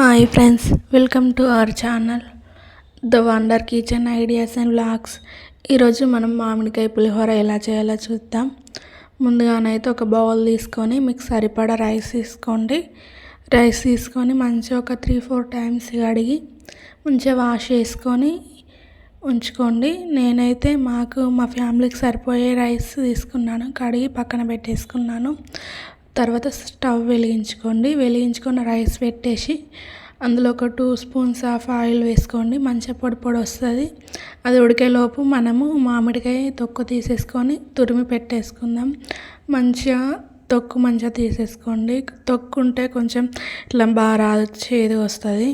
Hi friends, welcome to our channel the wonder kitchen ideas and vlogs. ఈరోజు మనం మామిడికాయ పులిహోర ఎలా చేయాలో చూద్దాం. ముందుగానైతే ఒక బౌల్ తీసుకొని మీకు సరిపడా రైస్ తీసుకోండి. రైస్ తీసుకొని మంచిగా ఒక 3-4 టైమ్స్ కడిగి మంచిగా వాష్ చేసుకొని ఉంచుకోండి. నేనైతే మా ఫ్యామిలీకి సరిపోయే రైస్ తీసుకున్నాను, కడిగి పక్కన పెట్టేసుకున్నాను. తర్వాత స్టవ్ వెలిగించుకొని రైస్ పెట్టేసి అందులో ఒక 2 స్పూన్స్ ఆఫ్ ఆయిల్ వేసుకోండి. మంచిగా పొడి వస్తుంది. అది ఉడికేలోపు మనము మామిడికాయ తొక్కు తీసేసుకొని తురిమి పెట్టేసుకుందాం. మంచిగా తీసేసుకోండి. తొక్కు ఉంటే కొంచెం ఇట్లా బాగా చేదు వస్తుంది.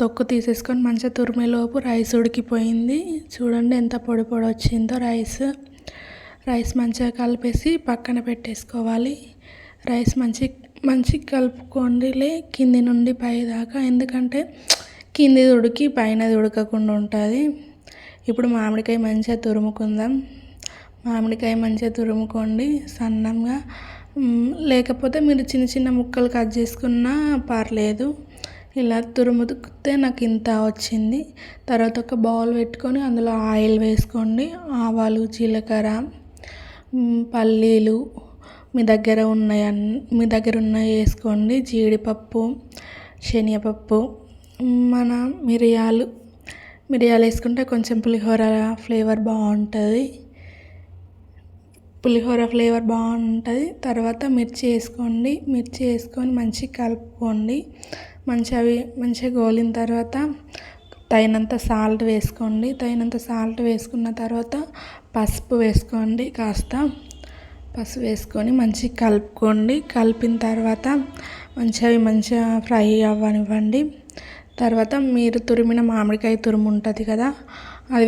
తొక్కు తీసేసుకొని మంచిగా తురిమేలోపు రైస్ ఉడికిపోయింది. చూడండి ఎంత పొడి వచ్చిందో రైస్ మంచిగా కలిపేసి పక్కన పెట్టేసుకోవాలి. రైస్ మంచిగా కలుపుకోండిలే కింది నుండి పై దాకా, ఎందుకంటే కిందిది ఉడికి పైనది ఉడకకుండా ఉంటుంది. ఇప్పుడు మామిడికాయ మంచిగా తురుముకుందాం. మామిడికాయ మంచిగా తురుముకోండి సన్నంగా, లేకపోతే మీరు చిన్న చిన్న ముక్కలు కట్ చేసుకున్నా పర్లేదు. ఇలా తురుముతే నాకు ఇంత వచ్చింది. తర్వాత ఒక బౌల్ పెట్టుకొని అందులో ఆయిల్ వేసుకోండి. ఆవాలు, జీలకర్ర, పల్లీలు మీ దగ్గర ఉన్నాయి వేసుకోండి. జీడిపప్పు, శనగపప్పు, మన మిరియాలు వేసుకుంటే కొంచెం పులిహోర ఫ్లేవర్ బాగుంటుంది. తర్వాత మిర్చి వేసుకొని మంచిగా కలుపుకోండి. మంచిగా గోలిన తర్వాత తగినంత సాల్ట్ వేసుకోండి. వేసుకున్న తర్వాత పసుపు వేసుకోండి. పసుపు వేసుకొని మంచిగా కలుపుకోండి. కలిపిన తర్వాత మంచిగా ఫ్రై అవ్వనివ్వండి. తర్వాత మీరు తురిమిన మామిడికాయ తురుము ఉంటుంది కదా, అది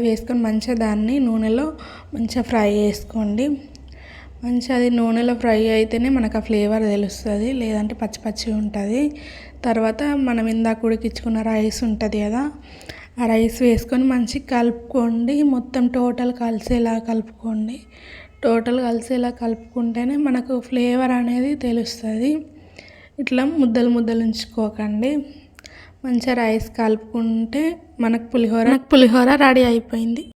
వేసుకొని మంచిగా దాన్ని నూనెలో మంచిగా ఫ్రై చేసుకోండి. అది నూనెలో ఫ్రై అయితేనే మనకు ఆ ఫ్లేవర్ తెలుస్తుంది, లేదంటే పచ్చి ఉంటుంది. తర్వాత మనం ఇందాక ఉడికించుకున్న రైస్ ఉంటుంది కదా, ఆ రైస్ వేసుకొని మంచిగా కలుపుకోండి. మొత్తం టోటల్ కలిసేలా కలుపుకుంటేనే మనకు ఫ్లేవర్ అనేది తెలుస్తుంది. ఇట్లా ముద్దలు ఉంచుకోకండి. మంచిగా రైస్ కలుపుకుంటే మనకు పులిహోర రెడీ అయిపోయింది.